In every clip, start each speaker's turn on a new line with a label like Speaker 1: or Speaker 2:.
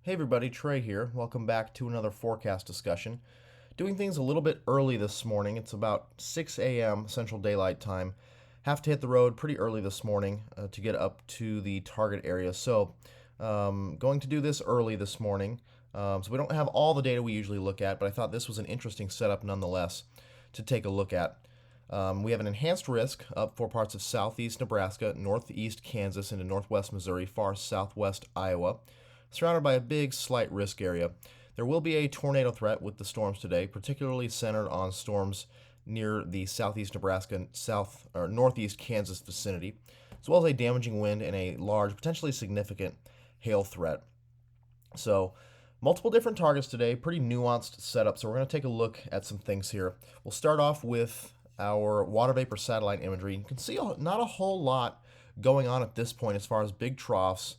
Speaker 1: Hey everybody, Trey here. Welcome back to another forecast discussion. Doing things a little bit early this morning. It's about 6 a.m. Central Daylight Time. Have to hit the road pretty early this morning to get up to the target area. Going to do this early this morning. So we don't have all the data we usually look at, but I thought this was an interesting setup nonetheless to take a look at. We have an enhanced risk up for parts of southeast Nebraska, northeast Kansas, into northwest Missouri, far southwest Iowa, surrounded by a big slight risk area. There will be a tornado threat with the storms today, particularly centered on storms near the southeast Nebraska, south or northeast Kansas vicinity, as well as a damaging wind and a large, potentially significant hail threat. So, multiple different targets today, pretty nuanced setup. So, we're going to take a look at some things here. We'll start off with our water vapor satellite imagery. You can see not a whole lot going on at this point as far as big troughs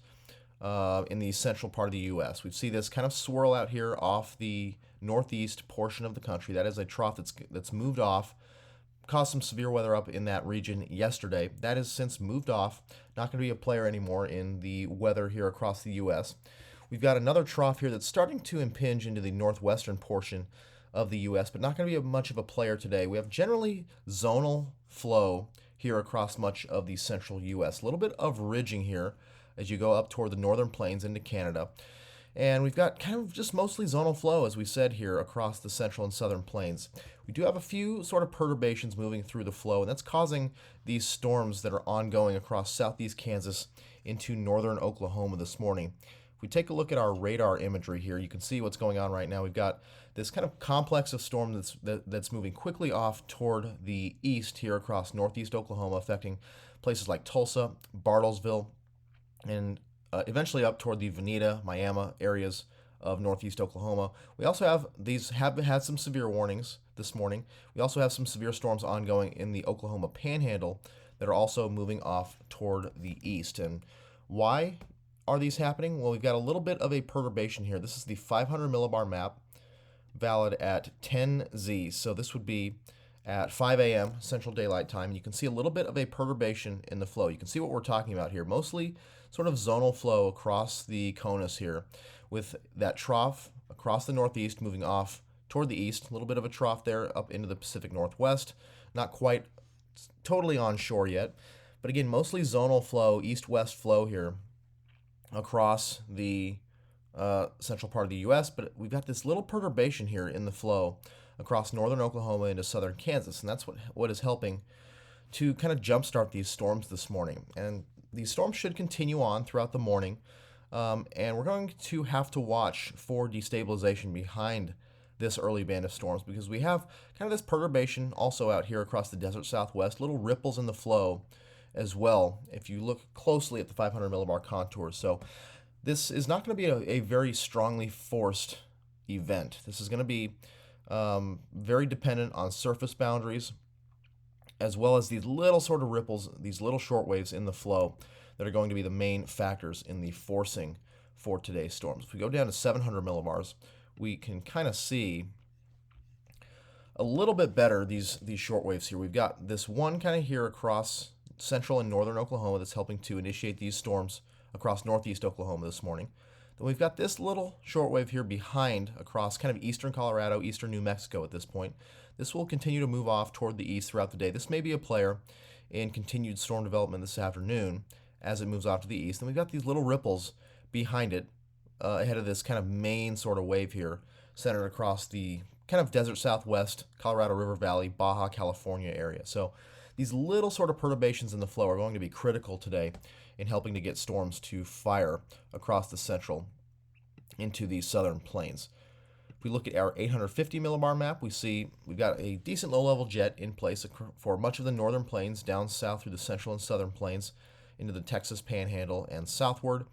Speaker 1: in the central part of the U.S. We see this kind of swirl out here off the northeast portion of the country. That is a trough that's moved off, caused some severe weather up in that region yesterday. That has since moved off, not going to be a player anymore in the weather here across the U.S. We've got another trough here that's starting to impinge into the northwestern portion of the U.S., but not going to be much of a player today. We have generally zonal flow here across much of the central U.S. A little bit of ridging here as you go up toward the northern plains into Canada. And we've got kind of just mostly zonal flow, as we said, here across the central and southern plains. We do have a few sort of perturbations moving through the flow, and that's causing these storms that are ongoing across southeast Kansas into northern Oklahoma this morning. If we take a look at our radar imagery here, you can see what's going on right now. We've got this kind of complex of storm that's moving quickly off toward the east here across northeast Oklahoma, affecting places like Tulsa, Bartlesville, and eventually up toward the Veneta, Miami areas of northeast Oklahoma. We also have had some severe warnings this morning. We also have some severe storms ongoing in the Oklahoma Panhandle that are also moving off toward the east. And why are these happening? Well, we've got a little bit of a perturbation here. This is the 500 millibar map, valid at 10Z. So this would be at 5 a.m. Central Daylight Time. You can see a little bit of a perturbation in the flow. You can see what we're talking about here. Mostly sort of zonal flow across the CONUS here, with that trough across the northeast moving off toward the east. A little bit of a trough there up into the Pacific Northwest. Not quite totally onshore yet, but again, mostly zonal flow, east-west flow here across the central part of the U.S., but we've got this little perturbation here in the flow across northern Oklahoma into southern Kansas, and that's what is helping to kind of jumpstart these storms this morning. And these storms should continue on throughout the morning, and we're going to have to watch for destabilization behind this early band of storms, because we have kind of this perturbation also out here across the desert southwest, little ripples in the flow as well if you look closely at the 500 millibar contours. So this is not going to be a very strongly forced event. This is going to be very dependent on surface boundaries, as well as these little sort of ripples, these little shortwaves in the flow that are going to be the main factors in the forcing for today's storms. If we go down to 700 millibars, we can kind of see a little bit better these shortwaves here. We've got this one kind of here across central and northern Oklahoma that's helping to initiate these storms across northeast Oklahoma this morning. Then we've got this little shortwave here behind across kind of eastern Colorado, eastern New Mexico at this point. This will continue to move off toward the east throughout the day. This may be a player in continued storm development this afternoon as it moves off to the east. And we've got these little ripples behind it ahead of this kind of main sort of wave here centered across the kind of desert southwest, Colorado River Valley, Baja California area. So these little sort of perturbations in the flow are going to be critical today in helping to get storms to fire across the central into the southern plains. If we look at our 850 millibar map, we see we've got a decent low-level jet in place for much of the northern plains, down south through the central and southern plains, into the Texas Panhandle and southward.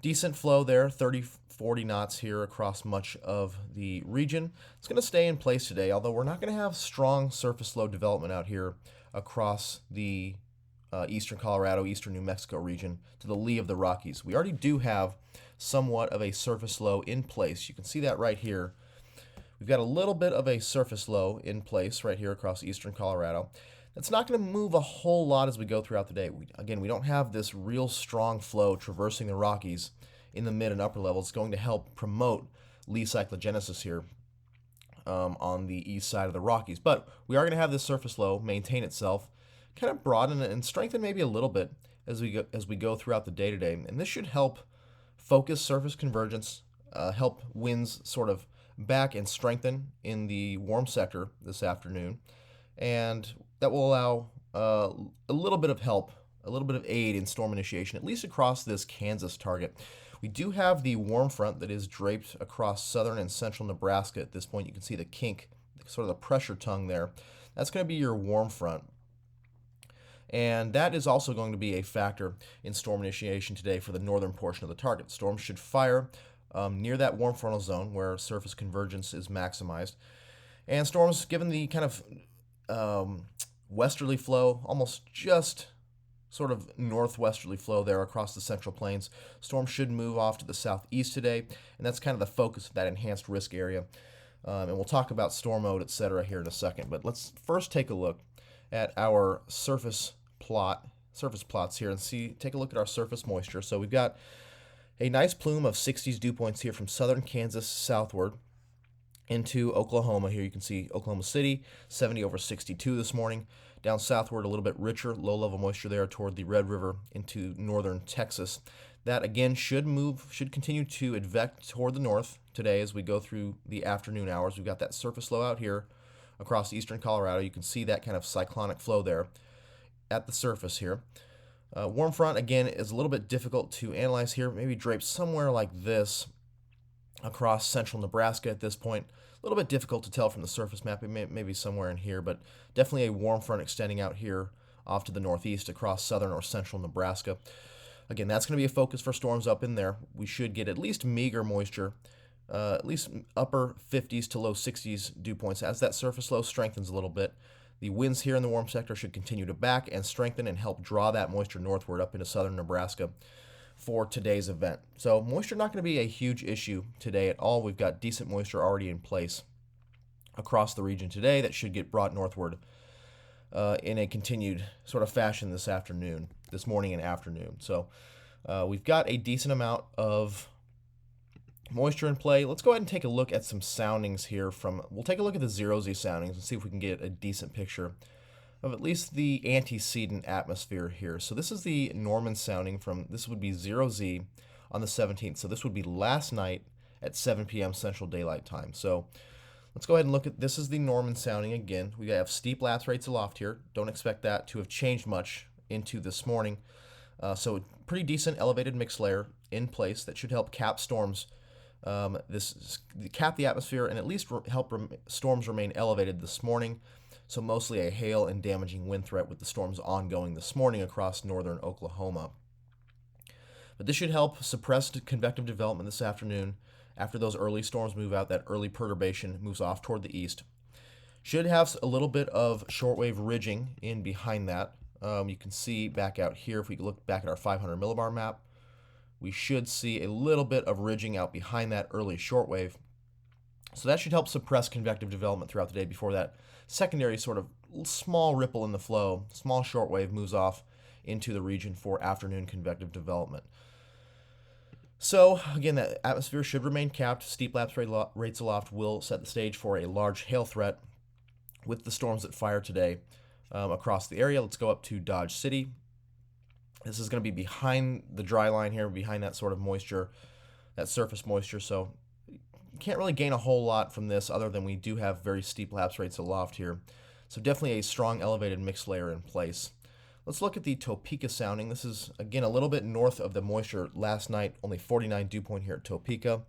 Speaker 1: Decent flow there, 30-40 knots here across much of the region. It's going to stay in place today, although we're not going to have strong surface low development out here across the eastern Colorado, eastern New Mexico region to the lee of the Rockies. We already do have somewhat of a surface low in place. You can see that right here. We've got a little bit of a surface low in place right here across eastern Colorado. That's not going to move a whole lot as we go throughout the day. We don't have this real strong flow traversing the Rockies in the mid and upper levels. It's going to help promote Lee cyclogenesis here on the east side of the Rockies. But we are going to have this surface low maintain itself, kind of broaden and strengthen maybe a little bit as we go throughout the day today. And this should help focus surface convergence, help winds sort of back and strengthen in the warm sector this afternoon. And that will allow a little bit of help, a little bit of aid in storm initiation, at least across this Kansas target. We do have the warm front that is draped across southern and central Nebraska at this point. You can see the kink, sort of the pressure tongue there. That's going to be your warm front. And that is also going to be a factor in storm initiation today for the northern portion of the target. Storms should fire near that warm frontal zone where surface convergence is maximized. And storms, given the kind of westerly flow, almost just sort of northwesterly flow there across the central plains, storms should move off to the southeast today, and that's kind of the focus of that enhanced risk area. And we'll talk about storm mode, etc. here in a second. But let's first take a look at our surface plots here and take a look at our surface moisture. So we've got a nice plume of 60s dew points here from southern Kansas southward into Oklahoma. Here you can see Oklahoma City, 70 over 62 this morning. Down southward, a little bit richer, low-level moisture there toward the Red River into northern Texas. That, again, should continue to advect toward the north today as we go through the afternoon hours. We've got that surface low out here across eastern Colorado. You can see that kind of cyclonic flow there at the surface here. Warm front, again, is a little bit difficult to analyze here. Maybe draped somewhere like this across central Nebraska at this point. A little bit difficult to tell from the surface map. It may be somewhere in here, but definitely a warm front extending out here off to the northeast across southern or central Nebraska. Again, that's going to be a focus for storms up in there. We should get at least meager moisture, at least upper 50s to low 60s dew points as that surface low strengthens a little bit. The winds here in the warm sector should continue to back and strengthen and help draw that moisture northward up into southern Nebraska for today's event. So moisture not going to be a huge issue today at all. We've got decent moisture already in place across the region today that should get brought northward in a continued sort of fashion this morning and afternoon. So we've got a decent amount of moisture in play. Let's go ahead and take a look at some soundings here we'll take a look at the 0Z soundings and see if we can get a decent picture of at least the antecedent atmosphere here. So this is the Norman sounding this would be 0Z on the 17th. So this would be last night at 7 p.m. Central Daylight Time. So let's go ahead and look at, this is the Norman sounding again. We have steep lapse rates aloft here. Don't expect that to have changed much into this morning. So pretty decent elevated mix layer in place that should help cap storms, cap the atmosphere and at least help storms remain elevated this morning. So mostly a hail and damaging wind threat with the storms ongoing this morning across northern Oklahoma. But this should help suppress convective development this afternoon after those early storms move out, that early perturbation moves off toward the east. Should have a little bit of shortwave ridging in behind that. You can see back out here, if we look back at our 500 millibar map, we should see a little bit of ridging out behind that early shortwave. So that should help suppress convective development throughout the day before that secondary sort of small ripple in the flow, small shortwave moves off into the region for afternoon convective development. So again, that atmosphere should remain capped. Steep lapse rates aloft will set the stage for a large hail threat with the storms that fire today across the area. Let's go up to Dodge City. This is going to be behind the dry line here, behind that sort of moisture, that surface moisture. So you can't really gain a whole lot from this other than we do have very steep lapse rates aloft here. So definitely a strong elevated mix layer in place. Let's look at the Topeka sounding. This is, again, a little bit north of the moisture last night, only 49 dew point here at Topeka.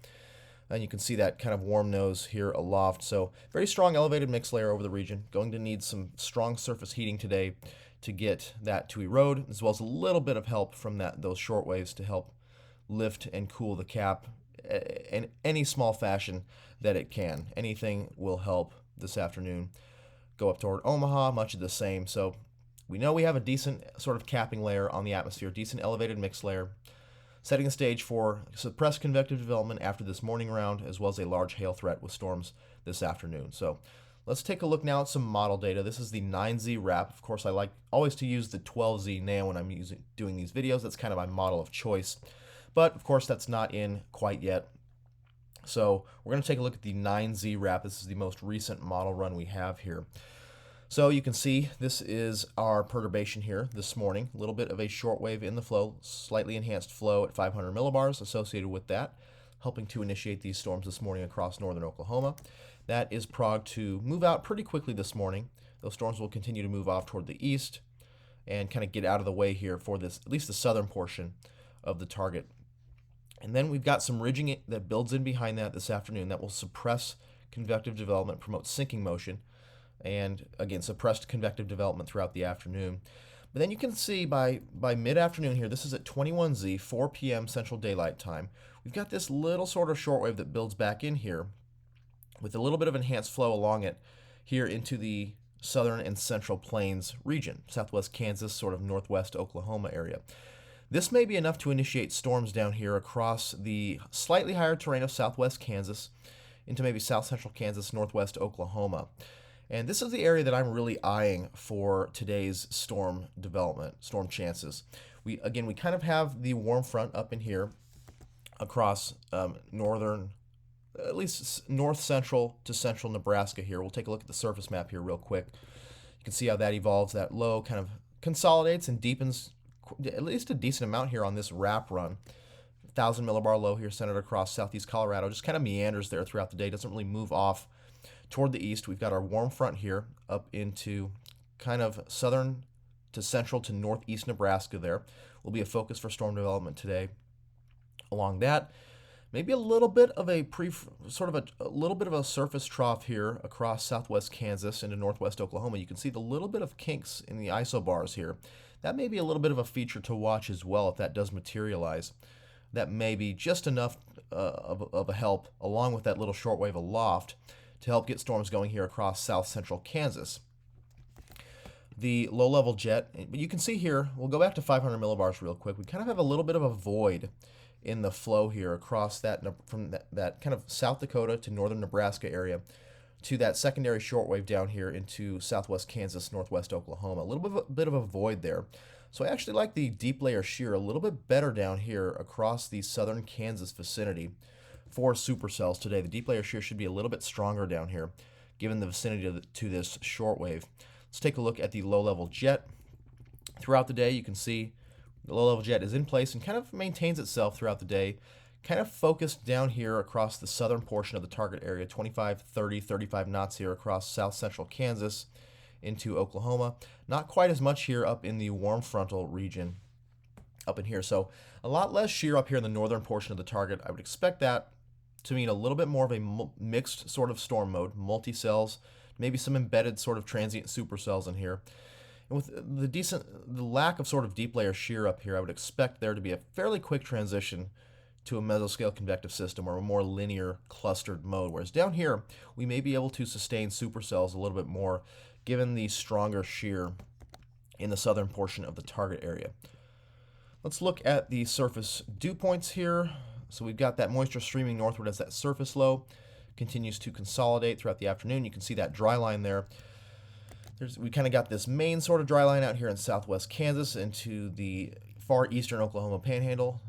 Speaker 1: And you can see that kind of warm nose here aloft. So very strong elevated mix layer over the region. Going to need some strong surface heating today to get that to erode, as well as a little bit of help from those short waves to help lift and cool the cap in any small fashion that it can. Anything will help this afternoon. Go up toward Omaha, much of the same. So we know we have a decent sort of capping layer on the atmosphere, decent elevated mix layer, setting the stage for suppressed convective development after this morning round, as well as a large hail threat with storms this afternoon. So let's take a look now at some model data. This is the 9Z wrap. Of course, I like always to use the 12Z now when I'm doing these videos. That's kind of my model of choice. but of course that's not in quite yet. So we're going to take a look at the 9Z wrap. This is the most recent model run we have here. So you can see this is our perturbation here this morning. A little bit of a shortwave in the flow, slightly enhanced flow at 500 millibars associated with that, helping to initiate these storms this morning across northern Oklahoma. That is prog to move out pretty quickly this morning. Those storms will continue to move off toward the east and kind of get out of the way here for this, at least the southern portion of the target. And then we've got some ridging that builds in behind that this afternoon that will suppress convective development, promote sinking motion, and again, suppressed convective development throughout the afternoon. But then you can see by mid-afternoon here, this is at 21Z, 4 p.m. Central Daylight Time. We've got this little sort of shortwave that builds back in here with a little bit of enhanced flow along it here into the southern and central plains region, southwest Kansas, sort of northwest Oklahoma area. This may be enough to initiate storms down here across the slightly higher terrain of southwest Kansas into maybe south central Kansas, northwest Oklahoma. And this is the area that I'm really eyeing for today's storm development, storm chances. We kind of have the warm front up in here across northern, at least north central to central Nebraska here. We'll take a look at the surface map here real quick. You can see how that evolves. That low kind of consolidates and deepens at least a decent amount here on this wrap run. 1,000 millibar low here centered across southeast Colorado. Just kind of meanders there throughout the day. Doesn't really move off toward the east. We've got our warm front here up into kind of southern to central to northeast Nebraska there. Will be a focus for storm development today. Along that, maybe a little bit of a little bit of a surface trough here across southwest Kansas into northwest Oklahoma. You can see the little bit of kinks in the isobars here. That may be a little bit of a feature to watch as well if that does materialize. That may be just enough of a help, along with that little shortwave aloft, to help get storms going here across south central Kansas. The low-level jet, but you can see here, we'll go back to 500 millibars real quick. We kind of have a little bit of a void in the flow here across that, from that kind of South Dakota to northern Nebraska area to that secondary shortwave down here into southwest Kansas, northwest Oklahoma. A little bit of a void there. So I actually like the deep layer shear a little bit better down here across the southern Kansas vicinity for supercells today. The deep layer shear should be a little bit stronger down here given the vicinity to this shortwave. Let's take a look at the low-level jet. Throughout the day, you can see the low-level jet is in place and kind of maintains itself throughout the day, kind of focused down here across the southern portion of the target area, 25, 30, 35 knots here across south central Kansas into Oklahoma. Not quite as much here up in the warm frontal region up in here. So a lot less shear up here in the northern portion of the target. I would expect that to mean a little bit more of a mixed sort of storm mode, multi-cells, maybe some embedded sort of transient supercells in here. And with the lack of sort of deep layer shear up here, I would expect there to be a fairly quick transition to a mesoscale convective system or a more linear clustered mode. Whereas down here, we may be able to sustain supercells a little bit more given the stronger shear in the southern portion of the target area. Let's look at the surface dew points here. So we've got that moisture streaming northward as that surface low continues to consolidate throughout the afternoon. You can see that dry line there. We kind of got this main sort of dry line out here in southwest Kansas into the far eastern Oklahoma panhandle,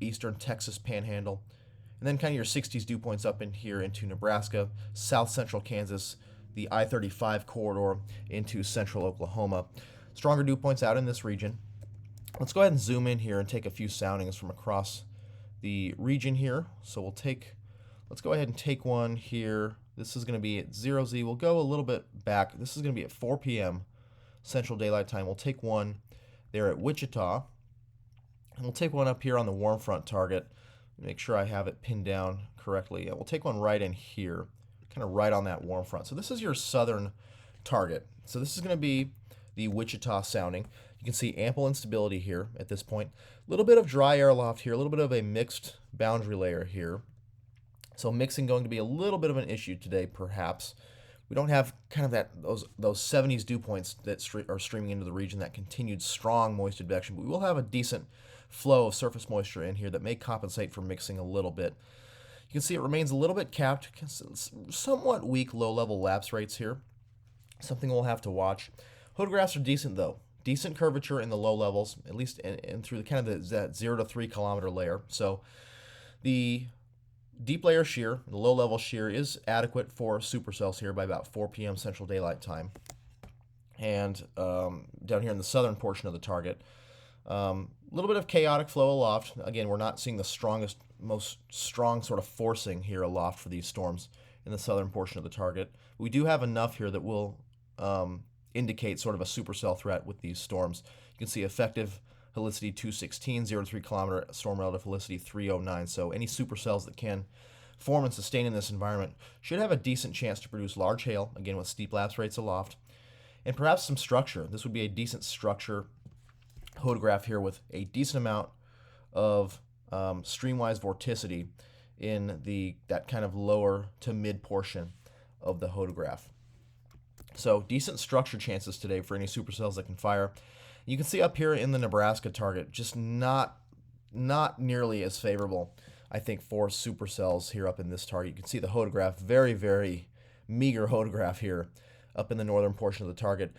Speaker 1: eastern Texas panhandle, and then kind of your 60s dew points up in here into Nebraska, south central Kansas, the I-35 corridor into central Oklahoma. Stronger dew points out in this region. Let's go ahead and zoom in here and take a few soundings from across the region here. So let's go ahead and take one here. This is going to be at 0Z. We'll go a little bit back. This is going to be at 4 p.m. Central Daylight Time. We'll take one there at Wichita. And we'll take one up here on the warm front target. Make sure I have it pinned down correctly. We'll take one right in here, kind of right on that warm front. So this is your southern target. So this is going to be the Wichita sounding. You can see ample instability here at this point. A little bit of dry air aloft here, a little bit of a mixed boundary layer here. So mixing going to be a little bit of an issue today, perhaps. We don't have kind of those 70s dew points that are streaming into the region, that continued strong moist advection, but we will have a decent flow of surface moisture in here that may compensate for mixing a little bit. You can see it remains a little bit capped, somewhat weak low-level lapse rates here. Something we'll have to watch. Photographs are decent though. decent curvature in the low levels, at least and through the kind of that 0 to 3 kilometer layer. So the deep layer shear, the low level shear, is adequate for supercells here by about 4 p.m. Central Daylight Time. And down here in the southern portion of the target, a little bit of chaotic flow aloft. Again, we're not seeing the most strong sort of forcing here aloft for these storms in the southern portion of the target. We do have enough here that will indicate sort of a supercell threat with these storms. You can see effective helicity 216, 0 to 3 kilometer, storm relative helicity 309. So any supercells that can form and sustain in this environment should have a decent chance to produce large hail, again with steep lapse rates aloft, and perhaps some structure. This would be a decent structure photograph here with a decent amount of streamwise vorticity in that kind of lower to mid portion of the photograph. So decent structure chances today for any supercells that can fire. You can see up here in the Nebraska target, just not nearly as favorable, I think, for supercells here up in this target. You can see the photograph, very, very meager photograph here up in the northern portion of the target.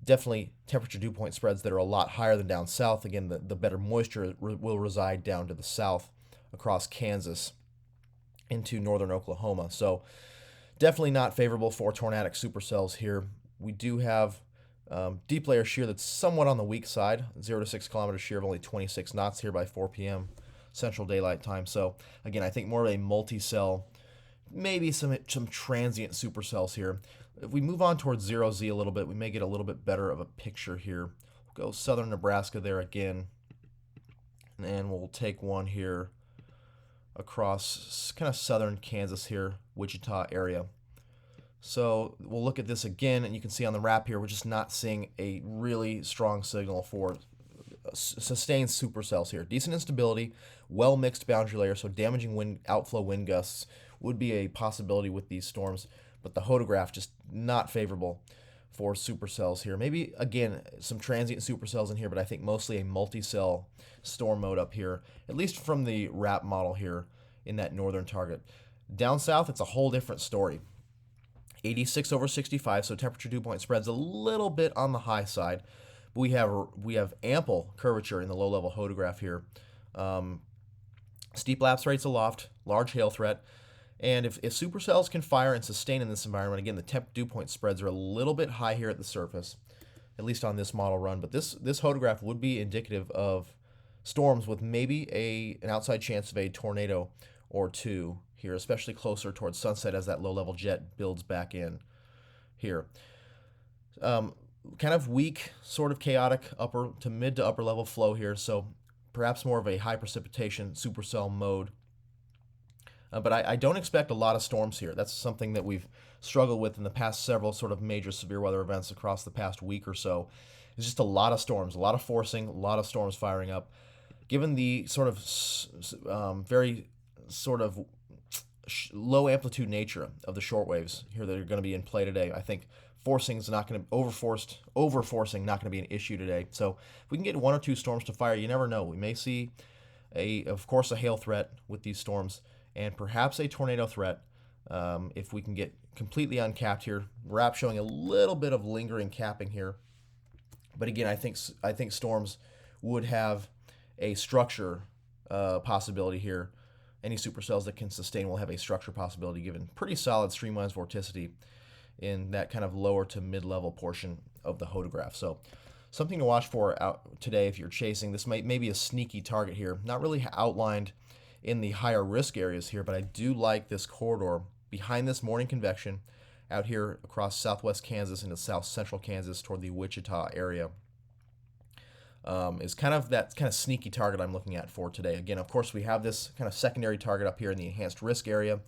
Speaker 1: Definitely temperature dew point spreads that are a lot higher than down south. Again, the better moisture will reside down to the south across Kansas into northern Oklahoma. So definitely not favorable for tornadic supercells here. We do have deep layer shear that's somewhat on the weak side, 0 to 6 kilometer shear of only 26 knots here by 4 p.m. Central Daylight Time. So again, I think more of a multi-cell, maybe some transient supercells here. If we move on towards 0Z a little bit, we may get a little bit better of a picture here. We'll go southern Nebraska there again, and we'll take one here across kind of southern Kansas here, Wichita area. So we'll look at this again, and you can see on the map here, we're just not seeing a really strong signal for sustained supercells here. Decent instability, well-mixed boundary layer, so damaging outflow wind gusts would be a possibility with these storms, but the photograph just not favorable for supercells here. Maybe, again, some transient supercells in here, but I think mostly a multi-cell storm mode up here, at least from the RAP model here in that northern target. Down south, it's a whole different story. 86 over 65, so temperature dew point spreads a little bit on the high side. But we have ample curvature in the low-level photograph here. Steep lapse rates aloft, large hail threat. And if supercells can fire and sustain in this environment, again, the temp dew point spreads are a little bit high here at the surface, at least on this model run. But this photograph would be indicative of storms with maybe an outside chance of a tornado or two here, especially closer towards sunset as that low-level jet builds back in here. Kind of weak, sort of chaotic upper to mid to upper level flow here, so perhaps more of a high precipitation supercell mode. But I don't expect a lot of storms here. That's something that we've struggled with in the past several sort of major severe weather events across the past week or so. It's just a lot of storms, a lot of forcing, a lot of storms firing up. Given the sort of very sort of low amplitude nature of the shortwaves here that are going to be in play today, I think forcing is not going to overforcing not going to be an issue today. So if we can get one or two storms to fire, you never know. We may see of course a hail threat with these storms, and perhaps a tornado threat if we can get completely uncapped here. RAP showing a little bit of lingering capping here, but again, I think storms would have a structure possibility here. Any supercells that can sustain will have a structure possibility given pretty solid streamlines vorticity in that kind of lower to mid-level portion of the photograph. So something to watch for out today if you're chasing. This may be a sneaky target here. Not really outlined in the higher risk areas here, but I do like this corridor behind this morning convection out here across southwest Kansas into south central Kansas toward the Wichita area. Is kind of that kind of sneaky target I'm looking at for today. Again, of course, we have this kind of secondary target up here in the enhanced risk area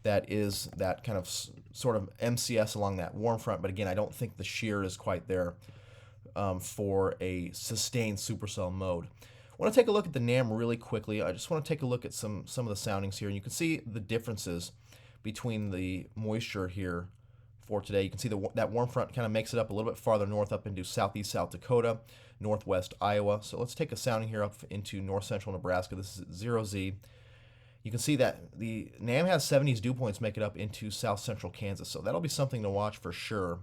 Speaker 1: that is that kind of sort of MCS along that warm front, but again, I don't think the shear is quite there for a sustained supercell mode. I want to take a look at the NAM really quickly. I just want to take a look at some of the soundings here, and you can see the differences between the moisture here for today. You can see that warm front kind of makes it up a little bit farther north up into southeast South Dakota, northwest Iowa. So let's take a sounding here up into north central Nebraska. This is 0Z. You can see that the NAM has 70s dew points make it up into south central Kansas. So that'll be something to watch for sure.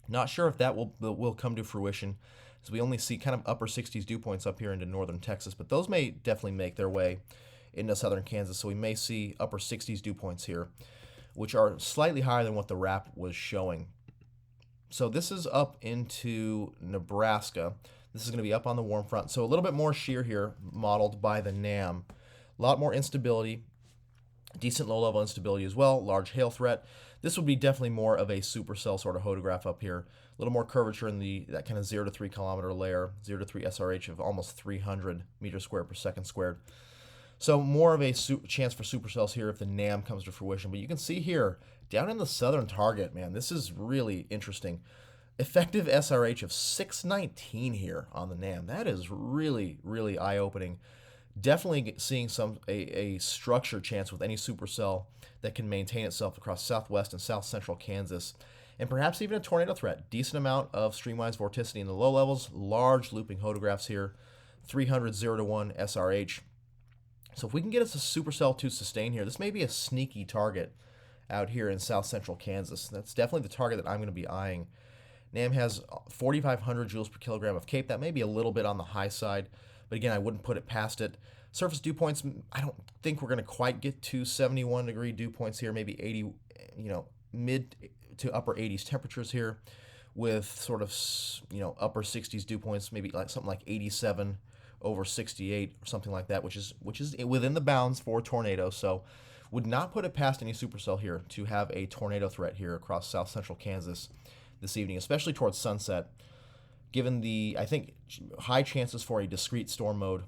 Speaker 1: Not sure if that will come to fruition So we only see kind of upper 60s dew points up here into northern Texas, but those may definitely make their way into southern Kansas. So we may see upper 60s dew points here, which are slightly higher than what the RAP was showing. So this is up into Nebraska. This is going to be up on the warm front. So a little bit more shear here modeled by the NAM. A lot more instability, decent low-level instability as well, large hail threat. This would be definitely more of a supercell sort of hodograph up here. A little more curvature in that kind of 0 to 3 kilometer layer, 0 to 3 SRH of almost 300 meters squared per second squared. So more of a chance for supercells here if the NAM comes to fruition. But you can see here, down in the southern target, man, this is really interesting. Effective SRH of 619 here on the NAM. That is really, really eye-opening. Definitely seeing a structure chance with any supercell that can maintain itself across southwest and south central Kansas, and perhaps even a tornado threat. Decent amount of streamwise vorticity in the low levels, large looping hodographs here, 300 0 to 1 SRH. So if we can get us a supercell to sustain here, this may be a sneaky target out here in south central Kansas. That's definitely the target that I'm going to be eyeing. NAM has 4,500 joules per kilogram of CAPE. That may be a little bit on the high side, but again, I wouldn't put it past it. Surface dew points, I don't think we're going to quite get to 71 degree dew points here, maybe 80, mid to upper 80s temperatures here with sort of, upper 60s dew points, maybe like something like 87 over 68 or something like that, which is within the bounds for tornadoes. So would not put it past any supercell here to have a tornado threat here across south central Kansas this evening, especially towards sunset, given the, I think, high chances for a discrete storm mode,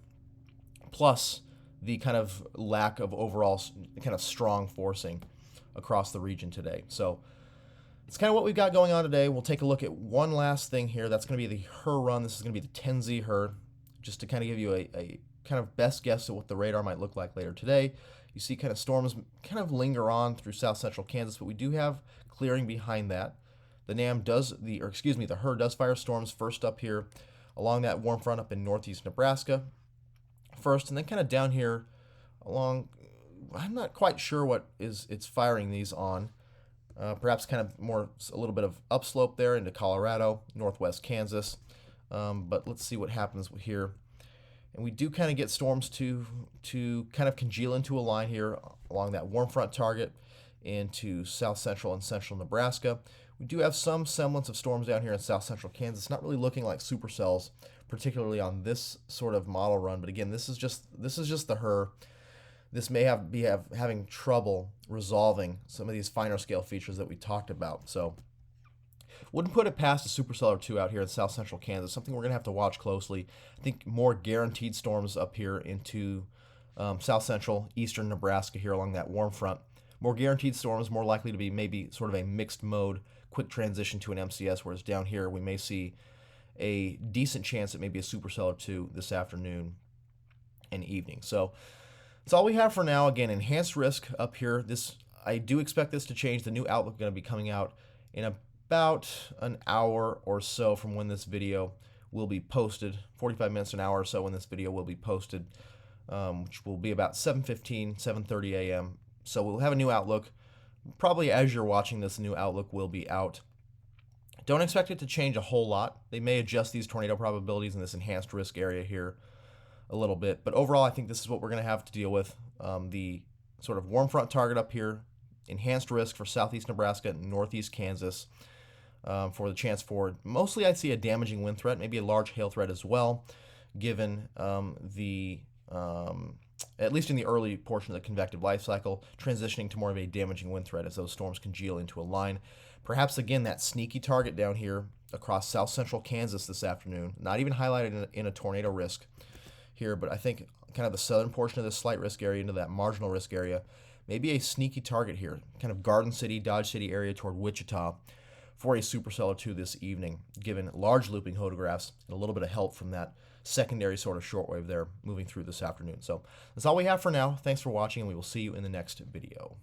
Speaker 1: plus the kind of lack of overall kind of strong forcing across the region today. So it's kind of what we've got going on today. We'll take a look at one last thing here. That's going to be the HER run. This is going to be the 10Z HER, just to kind of give you a kind of best guess at what the radar might look like later today. You see kind of storms kind of linger on through south central Kansas, but we do have clearing behind that. The the HER does fire storms first up here along that warm front up in northeast Nebraska first, and then kind of down here along, I'm not quite sure what it's firing these on. Perhaps kind of a little bit of upslope there into Colorado, northwest Kansas. But let's see what happens here. And we do kind of get storms to kind of congeal into a line here along that warm front target into south central and central Nebraska. We do have some semblance of storms down here in south central Kansas, not really looking like supercells, particularly on this sort of model run. But again, this is just the HER. This may be having trouble resolving some of these finer scale features that we talked about. So wouldn't put it past a supercell or two out here in south central Kansas, something we're going to have to watch closely. I think more guaranteed storms up here into south central, eastern Nebraska here along that warm front. More guaranteed storms, more likely to be maybe sort of a mixed mode, quick transition to an MCS, whereas down here we may see a decent chance at maybe a supercell or two this afternoon and evening. So that's all we have for now. Again, enhanced risk up here. I do expect this to change. The new outlook is going to be coming out in about an hour or so from when this video will be posted. 45 minutes, an hour or so when this video will be posted, which will be about 7:15, 7:30 a.m. So we'll have a new outlook. Probably as you're watching this, the new outlook will be out. Don't expect it to change a whole lot. They may adjust these tornado probabilities in this enhanced risk area here a little bit. But overall, I think this is what we're going to have to deal with. The sort of warm front target up here, enhanced risk for southeast Nebraska and northeast Kansas for the chance for, mostly I'd see a damaging wind threat, maybe a large hail threat as well, given at least in the early portion of the convective life cycle, transitioning to more of a damaging wind threat as those storms congeal into a line. Perhaps, again, that sneaky target down here across south central Kansas this afternoon, not even highlighted in a tornado risk here, but I think kind of the southern portion of this slight risk area into that marginal risk area, maybe a sneaky target here, kind of Garden City, Dodge City area toward Wichita for a supercell or two this evening, given large looping hodographs and a little bit of help from that secondary sort of shortwave there moving through this afternoon. So that's all we have for now. Thanks for watching, and we will see you in the next video.